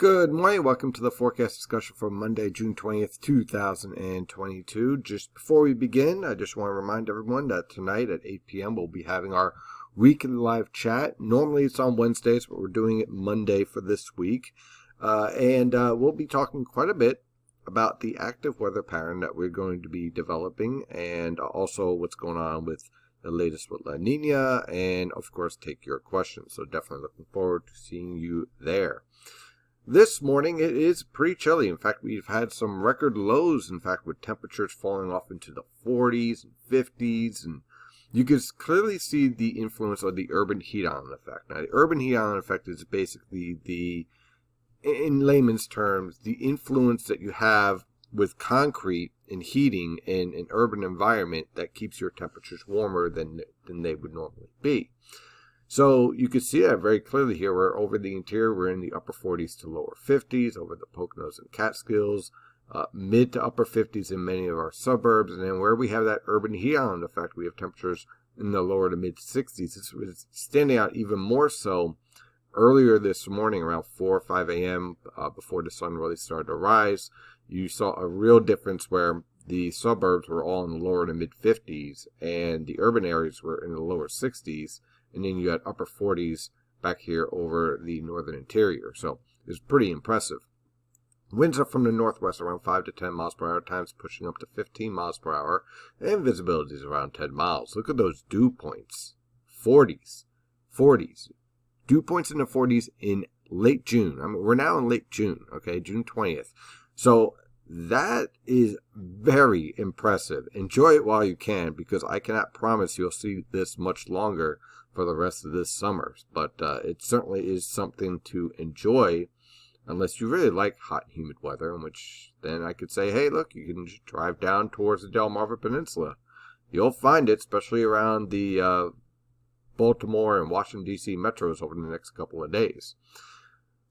Good morning. Welcome to the forecast discussion for Monday, June 20th, 2022. Just before we begin, I just want to remind everyone that tonight at 8 p.m. we'll be having our weekly live chat. Normally it's on Wednesdays, but we're doing it Monday for this week. We'll be talking quite a bit about the active weather pattern that we're going to be developing and also what's going on with the latest with La Nina and, of course, take your questions. So definitely looking forward to seeing you there. This morning it is pretty chilly. In fact, we've had some record lows, in fact, with temperatures falling off into the 40s and 50s. And you can clearly see the influence of the urban heat island effect. Now, the urban heat island effect is basically in layman's terms, the influence that you have with concrete and heating in an urban environment that keeps your temperatures warmer than they would normally be. So you can see that very clearly here. We're over the interior, we're in the upper 40s to lower 50s, over the Poconos and Catskills, mid to upper 50s in many of our suburbs. And then where we have that urban heat island effect, we have temperatures in the lower to mid 60s. This was standing out even more so earlier this morning around 4 or 5 a.m. Before the sun really started to rise. You saw a real difference where the suburbs were all in the lower to mid 50s and the urban areas were in the lower 60s. And then you got upper 40s back here over the northern interior. So it's pretty impressive. Winds are from the northwest around 5 to 10 miles per hour, times pushing up to 15 miles per hour, and visibility is around 10 miles. Look at those dew points. 40s. Dew points in the 40s in late June. I mean, we're now in late June, okay, June 20th. So that is very impressive. Enjoy it while you can, because I cannot promise you'll see this much longer for the rest of this summer. But it certainly is something to enjoy, unless you really like hot and humid weather, in which then I could say, hey, look, you can just drive down towards the Delmarva Peninsula. You'll find it, especially around the Baltimore and Washington, D.C. metros over the next couple of days.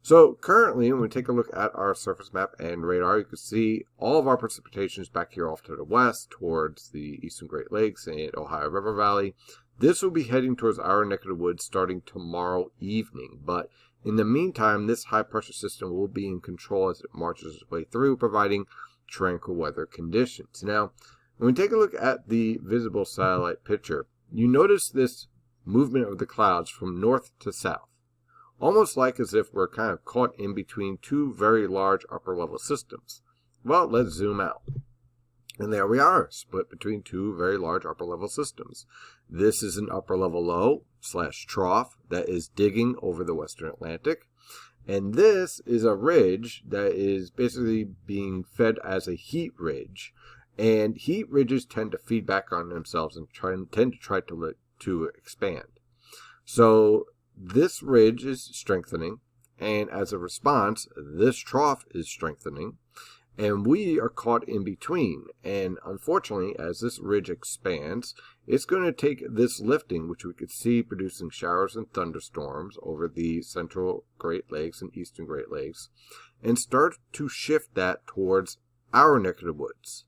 So currently, when we take a look at our surface map and radar, you can see all of our precipitation is back here off to the west towards the eastern Great Lakes and Ohio River Valley. This will be heading towards our neck of the woods starting tomorrow evening. But in the meantime, this high pressure system will be in control as it marches its way through, providing tranquil weather conditions. Now, when we take a look at the visible satellite picture, you notice this movement of the clouds from north to south. Almost like as if we're kind of caught in between two very large upper level systems. Well, let's zoom out. And there we are, split between two very large upper level systems. This is an upper level low / trough that is digging over the western Atlantic. And this is a ridge that is basically being fed as a heat ridge. And heat ridges tend to feed back on themselves and tend to try to expand. So this ridge is strengthening, and as a response, this trough is strengthening, and we are caught in between. And unfortunately, as this ridge expands, it's going to take this lifting, which we could see producing showers and thunderstorms over the central Great Lakes and eastern Great Lakes, and start to shift that towards our neck of the woods.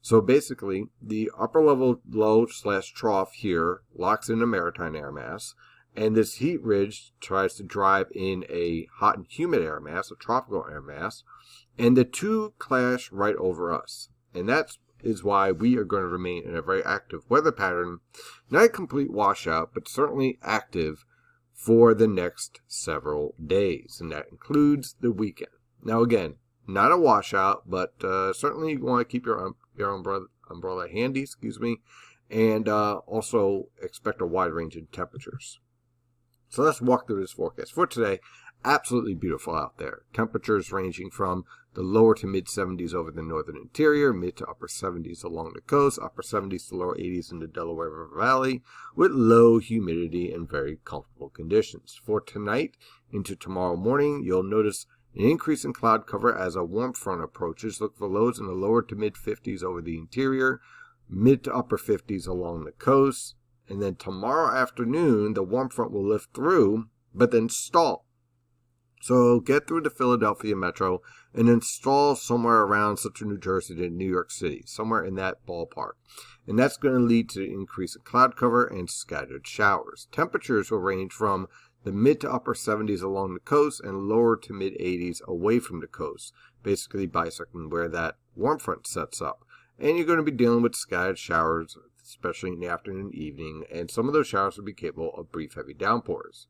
So basically, the upper level low / trough here locks in a maritime air mass, and this heat ridge tries to drive in a hot and humid air mass, a tropical air mass, and the two clash right over us. And that is why we are going to remain in a very active weather pattern, not a complete washout, but certainly active for the next several days. And that includes the weekend. Now again, not a washout, but certainly you want to keep your umbrella handy, and also expect a wide range of temperatures. So let's walk through this forecast. For today, absolutely beautiful out there. Temperatures ranging from the lower to mid 70s over the northern interior, mid to upper 70s along the coast, upper 70s to lower 80s in the Delaware River Valley, with low humidity and very comfortable conditions. For tonight into tomorrow morning, you'll notice an increase in cloud cover as a warm front approaches. Look for lows in the lower to mid 50s over the interior, mid to upper 50s along the coast. And then tomorrow afternoon, the warm front will lift through, but then stall. So get through the Philadelphia metro and then stall somewhere around central New Jersey to New York City, somewhere in that ballpark. And that's going to lead to an increase in cloud cover and scattered showers. Temperatures will range from the mid to upper 70s along the coast, and lower to mid 80s away from the coast, basically bisecting where that warm front sets up. And you're going to be dealing with scattered showers, especially in the afternoon and evening, and some of those showers will be capable of brief heavy downpours.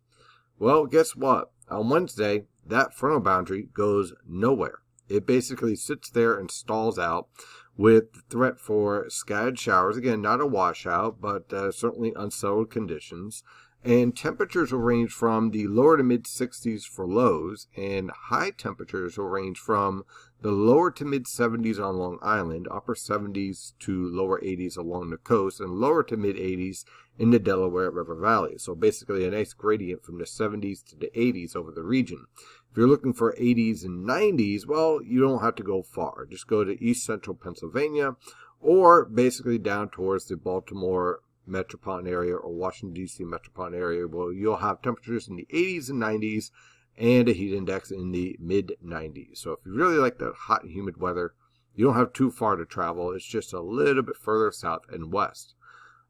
Well, guess what? On Wednesday, that frontal boundary goes nowhere. It basically sits there and stalls out with the threat for scattered showers. Again, not a washout, but certainly unsettled conditions. And temperatures will range from the lower to mid 60s for lows, and high temperatures will range from the lower to mid 70s on Long Island, upper 70s to lower 80s along the coast, and lower to mid 80s in the Delaware River Valley. So basically a nice gradient from the 70s to the 80s over the region. If you're looking for 80s and 90s, well, you don't have to go far. Just go to east central Pennsylvania, or basically down towards the Baltimore metropolitan area or Washington, D.C. metropolitan area, where you'll have temperatures in the 80s and 90s and a heat index in the mid-90s. So if you really like that hot and humid weather, you don't have too far to travel. It's just a little bit further south and west.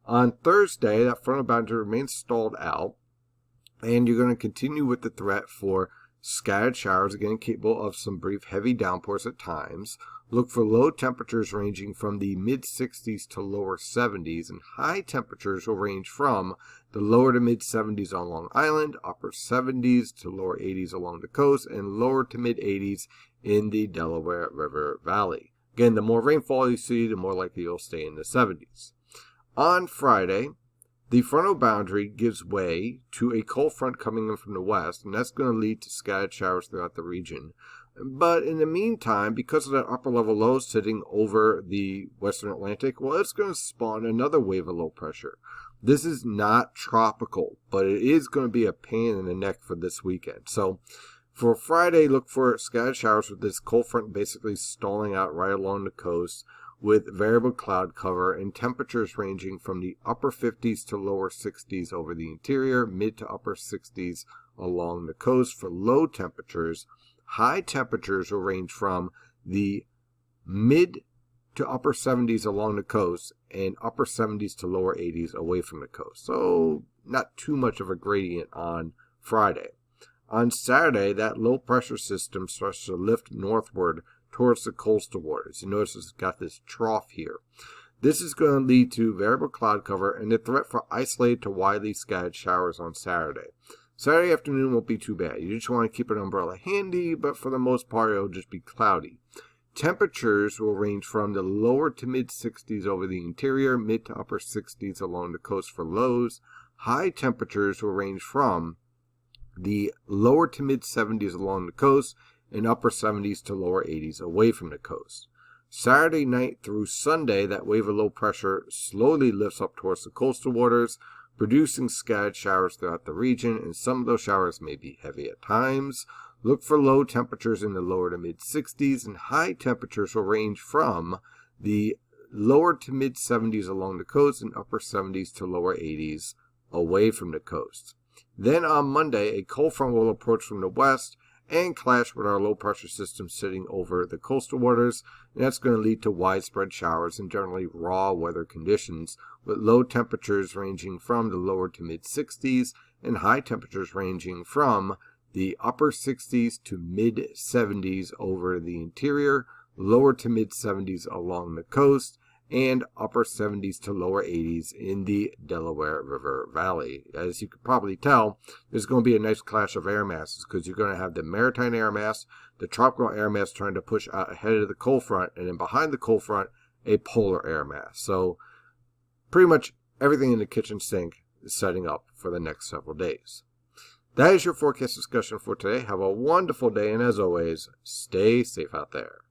On Thursday, that frontal boundary remains stalled out, and you're going to continue with the threat for scattered showers, again capable of some brief heavy downpours at times. Look for low temperatures ranging from the mid-60s to lower 70s, and high temperatures will range from the lower to mid-70s on Long Island, upper 70s to lower 80s along the coast, and lower to mid-80s in the Delaware River Valley. Again, the more rainfall you see, the more likely you'll stay in the 70s. On Friday, the frontal boundary gives way to a cold front coming in from the west, and that's going to lead to scattered showers throughout the region. But in the meantime, because of that upper level low sitting over the western Atlantic, well, it's going to spawn another wave of low pressure. This is not tropical, but it is going to be a pain in the neck for this weekend. So for Friday, look for scattered showers with this cold front basically stalling out right along the coast, with variable cloud cover and temperatures ranging from the upper 50s to lower 60s over the interior, mid to upper 60s along the coast for low temperatures. High temperatures will range from the mid to upper 70s along the coast and upper 70s to lower 80s away from the coast. So not too much of a gradient on Friday. On Saturday, that low pressure system starts to lift northward towards the coastal waters. You notice it's got this trough here. This is going to lead to variable cloud cover and the threat for isolated to widely scattered showers on Saturday. Saturday afternoon won't be too bad. You just want to keep an umbrella handy, but for the most part, it'll just be cloudy. Temperatures will range from the lower to mid 60s over the interior, mid to upper 60s along the coast for lows. High temperatures will range from the lower to mid 70s along the coast and upper 70s to lower 80s away from the coast. Saturday night through Sunday, that wave of low pressure slowly lifts up towards the coastal waters, producing scattered showers throughout the region, and some of those showers may be heavy at times. Look for low temperatures in the lower to mid 60s, and high temperatures will range from the lower to mid 70s along the coast and upper 70s to lower 80s away from the coast. Then on Monday, a cold front will approach from the west and clash with our low pressure system sitting over the coastal waters, and that's going to lead to widespread showers and generally raw weather conditions, with low temperatures ranging from the lower to mid 60s and high temperatures ranging from the upper 60s to mid 70s over the interior, lower to mid 70s along the coast, and upper 70s to lower 80s in the Delaware River Valley. As you could probably tell, there's going to be a nice clash of air masses because you're going to have the maritime air mass, the tropical air mass trying to push out ahead of the cold front, and then behind the cold front, a polar air mass. So pretty much everything in the kitchen sink is setting up for the next several days. That is your forecast discussion for today. Have a wonderful day, and as always, stay safe out there.